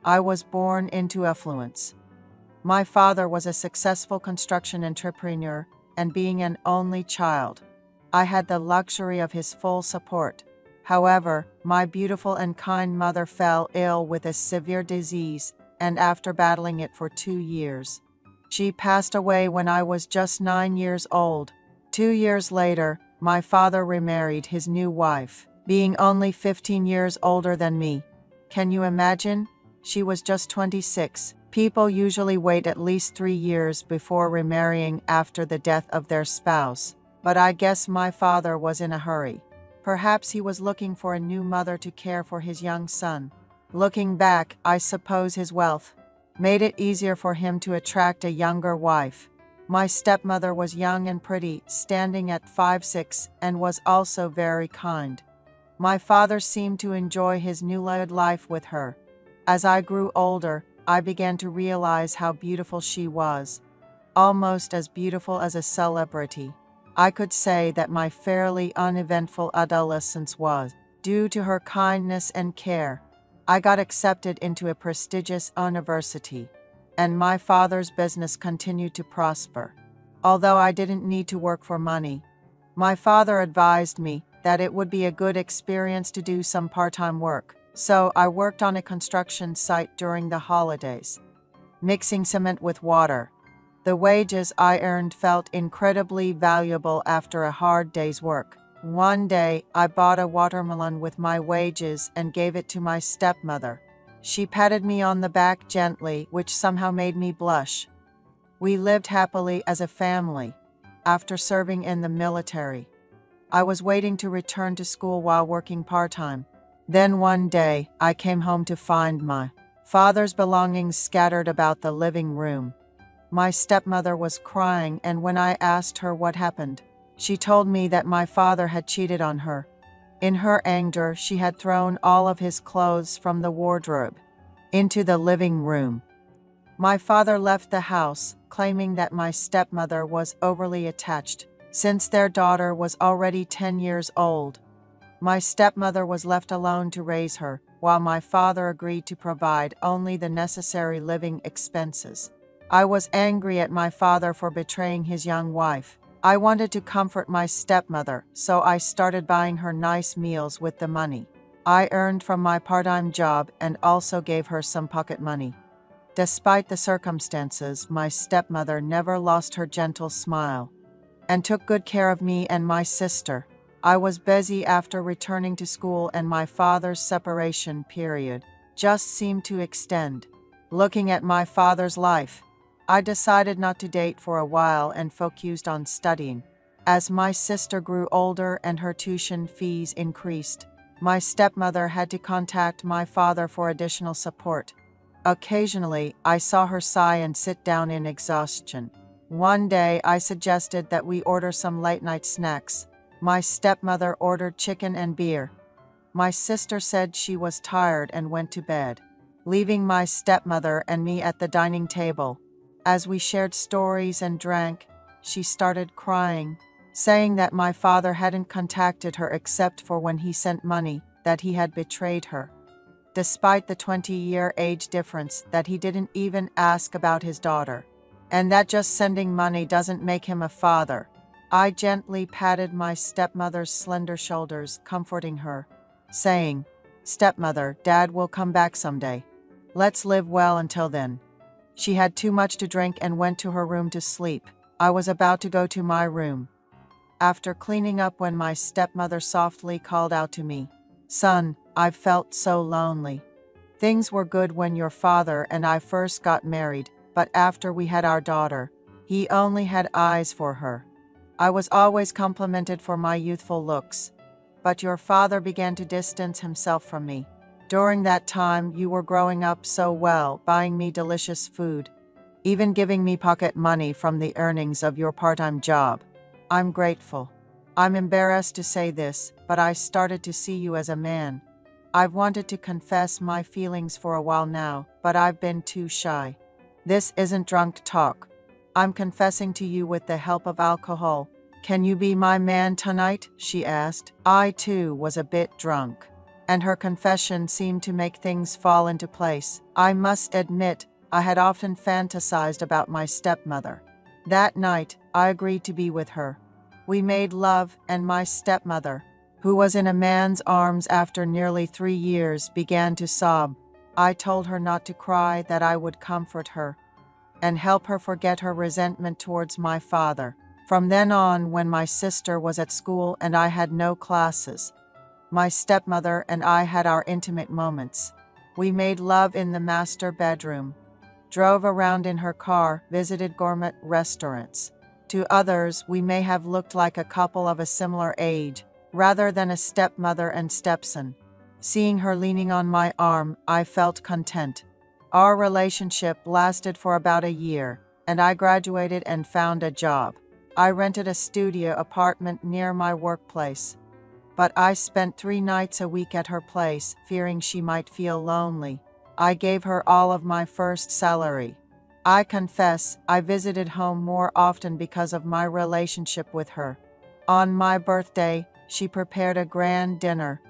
I was born into affluence. My father was a successful construction entrepreneur, and being an only child, I had the luxury of his full support. However, my beautiful and kind mother fell ill with a severe disease, and after battling it for 2 years, she passed away when I was just 9 years old. 2 years later, my father remarried his new wife, being only 15 years older than me. Can you imagine? She was just 26. People usually wait at least 3 years before remarrying after the death of their spouse, but I guess my father was in a hurry. Perhaps he was looking for a new mother to care for his young son. Looking back, I suppose his wealth made it easier for him to attract a younger wife. My stepmother was young and pretty, standing at 5'6", and was also very kind. My father seemed to enjoy his newlywed life with her. As I grew older, I began to realize how beautiful she was, almost as beautiful as a celebrity. I could say that my fairly uneventful adolescence was due to her kindness and care. I got accepted into a prestigious university, and my father's business continued to prosper. Although I didn't need to work for money, my father advised me that it would be a good experience to do some part-time work. So I worked on a construction site during the holidays, mixing cement with water. The wages I earned felt incredibly valuable after a hard day's work. One day, I bought a watermelon with my wages and gave it to my stepmother. She patted me on the back gently, which somehow made me blush. We lived happily as a family. After serving in the military, I was waiting to return to school while working part-time. Then one day, I came home to find my father's belongings scattered about the living room. My stepmother was crying, and when I asked her what happened, she told me that my father had cheated on her. In her anger, she had thrown all of his clothes from the wardrobe into the living room. My father left the house, claiming that my stepmother was overly attached, since their daughter was already 10 years old. My stepmother was left alone to raise her, while my father agreed to provide only the necessary living expenses. I was angry at my father for betraying his young wife. I wanted to comfort my stepmother, so I started buying her nice meals with the money I earned from my part-time job, and also gave her some pocket money. Despite the circumstances, my stepmother never lost her gentle smile and took good care of me and my sister. I was busy after returning to school, and my father's separation period just seemed to extend. Looking at my father's life, I decided not to date for a while and focused on studying. As my sister grew older and her tuition fees increased, my stepmother had to contact my father for additional support. Occasionally, I saw her sigh and sit down in exhaustion. One day, I suggested that we order some late-night snacks. My stepmother ordered chicken and beer. My sister said she was tired and went to bed, leaving my stepmother and me at the dining table. As we shared stories and drank, she started crying, saying that my father hadn't contacted her except for when he sent money, that he had betrayed her. Despite the 20-year age difference, that he didn't even ask about his daughter, and that just sending money doesn't make him a father. I gently patted my stepmother's slender shoulders, comforting her, saying, "Stepmother, Dad will come back someday. Let's live well until then." She had too much to drink and went to her room to sleep. I was about to go to my room after cleaning up when my stepmother softly called out to me, "Son, I've felt so lonely. Things were good when your father and I first got married, but after we had our daughter, he only had eyes for her. I was always complimented for my youthful looks, but your father began to distance himself from me. During that time, you were growing up so well, buying me delicious food, even giving me pocket money from the earnings of your part-time job. I'm grateful. I'm embarrassed to say this, but I started to see you as a man. I've wanted to confess my feelings for a while now, but I've been too shy. This isn't drunk talk. I'm confessing to you with the help of alcohol. Can you be my man tonight?" she asked. I too was a bit drunk, and her confession seemed to make things fall into place. I must admit, I had often fantasized about my stepmother. That night, I agreed to be with her. We made love, and my stepmother, who was in a man's arms after nearly 3 years, began to sob. I told her not to cry, that I would comfort her and help her forget her resentment towards my father. From then on, when my sister was at school and I had no classes, my stepmother and I had our intimate moments. We made love in the master bedroom, drove around in her car, visited gourmet restaurants. To others, we may have looked like a couple of a similar age, rather than a stepmother and stepson. Seeing her leaning on my arm, I felt content. Our relationship lasted for about a year, and I graduated and found a job. I rented a studio apartment near my workplace, but I spent 3 nights a week at her place, fearing she might feel lonely. I gave her all of my first salary. I confess, I visited home more often because of my relationship with her. On my birthday, she prepared a grand dinner,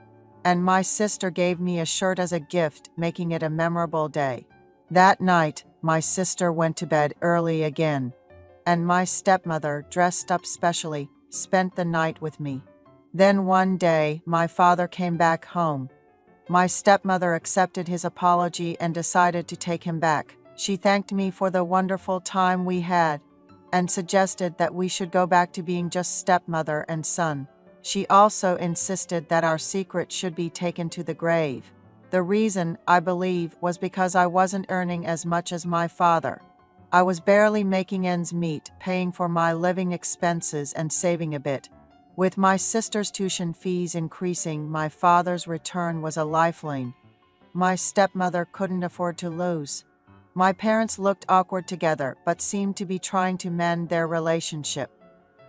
and my sister gave me a shirt as a gift, making it a memorable day. That night, my sister went to bed early again, and my stepmother, dressed up specially, spent the night with me. Then one day, my father came back home. My stepmother accepted his apology and decided to take him back. She thanked me for the wonderful time we had and suggested that we should go back to being just stepmother and son. She also insisted that our secret should be taken to the grave. The reason, I believe, was because I wasn't earning as much as my father. I was barely making ends meet, paying for my living expenses and saving a bit. With my sister's tuition fees increasing, my father's return was a lifeline my stepmother couldn't afford to lose. My parents looked awkward together, but seemed to be trying to mend their relationship,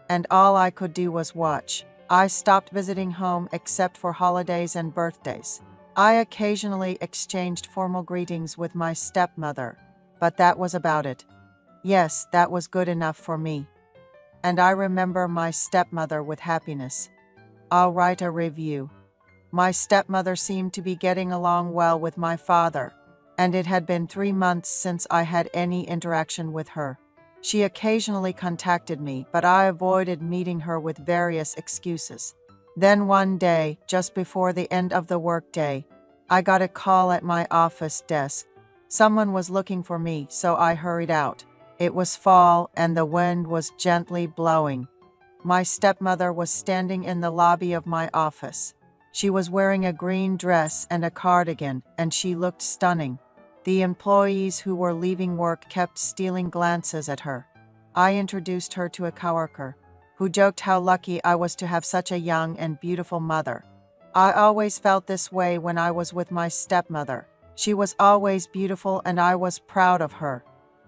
and all I could do was watch. I stopped visiting home except for holidays and birthdays. I occasionally exchanged formal greetings with my stepmother, but that was about it. Yes, that was good enough for me. And I remember my stepmother with happiness. I'll write a review. My stepmother seemed to be getting along well with my father, and it had been 3 months since I had any interaction with her. She occasionally contacted me, but I avoided meeting her with various excuses. Then one day, just before the end of the workday, I got a call at my office desk. Someone was looking for me, so I hurried out. It was fall, and the wind was gently blowing. My stepmother was standing in the lobby of my office. She was wearing a green dress and a cardigan, and she looked stunning. The employees who were leaving work kept stealing glances at her. I introduced her to a coworker, who joked how lucky I was to have such a young and beautiful mother. I always felt this way when I was with my stepmother. She was always beautiful, and I was proud of her.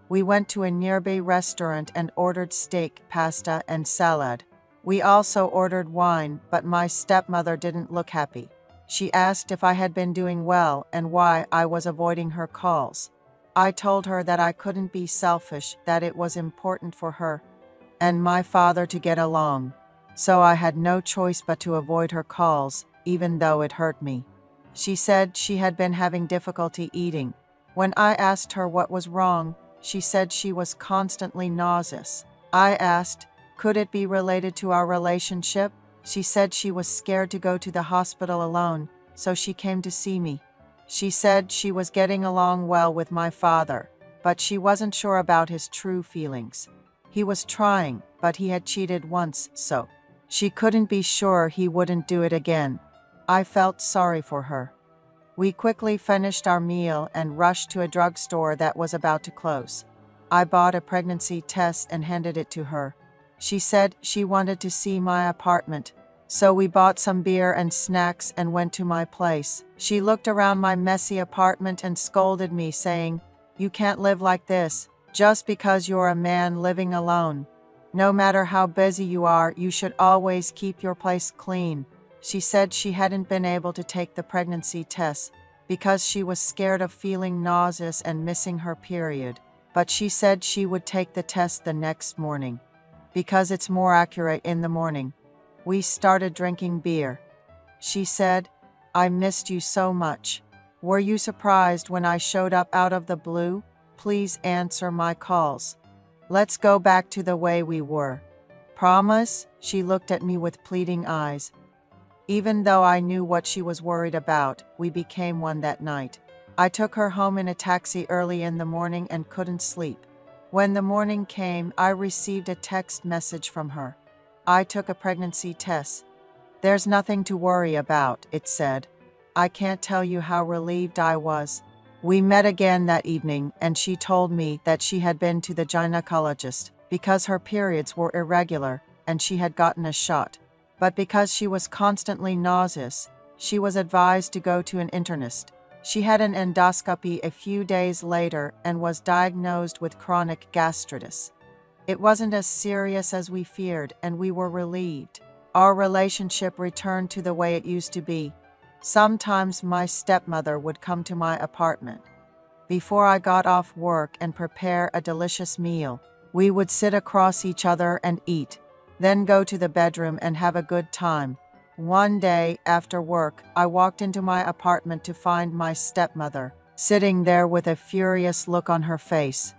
We went to a nearby restaurant and ordered steak, pasta, and salad. We also ordered wine, but my stepmother didn't look happy. She asked if I had been doing well and why I was avoiding her calls. I told her that I couldn't be selfish, that it was important for her and my father to get along. So I had no choice but to avoid her calls, even though it hurt me. She said she had been having difficulty eating. When I asked her what was wrong, she said she was constantly nauseous. I asked, could it be related to our relationship? She said she was scared to go to the hospital alone, so she came to see me. She said she was getting along well with my father, but she wasn't sure about his true feelings. He was trying, but he had cheated once, so she couldn't be sure he wouldn't do it again. I felt sorry for her. We quickly finished our meal and rushed to a drugstore that was about to close. I bought a pregnancy test and handed it to her. She said she wanted to see my apartment, so we bought some beer and snacks and went to my place. She looked around my messy apartment and scolded me, saying, "You can't live like this, just because you're a man living alone. No matter how busy you are, you should always keep your place clean." She said she hadn't been able to take the pregnancy test because she was scared of feeling nauseous and missing her period, but she said she would take the test the next morning, because it's more accurate in the morning. We started drinking beer. She said, I missed you so much. Were you surprised when I showed up out of the blue? Please answer my calls. Let's go back to the way we were. Promise?" She looked at me with pleading eyes. Even though I knew what she was worried about, we became one that night. I took her home in a taxi early in the morning and couldn't sleep. When the morning came, I received a text message from her. I took a pregnancy test. "There's nothing to worry about," it said. I can't tell you how relieved I was. We met again that evening, and she told me that she had been to the gynecologist because her periods were irregular and she had gotten a shot. But because she was constantly nauseous, she was advised to go to an internist. She had an endoscopy a few days later and was diagnosed with chronic gastritis. It wasn't as serious as we feared, and we were relieved. Our relationship returned to the way it used to be. Sometimes my stepmother would come to my apartment. Before I got off work and prepare a delicious meal, we would sit across each other and eat, then go to the bedroom and have a good time. One day, after work, I walked into my apartment to find my stepmother sitting there with a furious look on her face.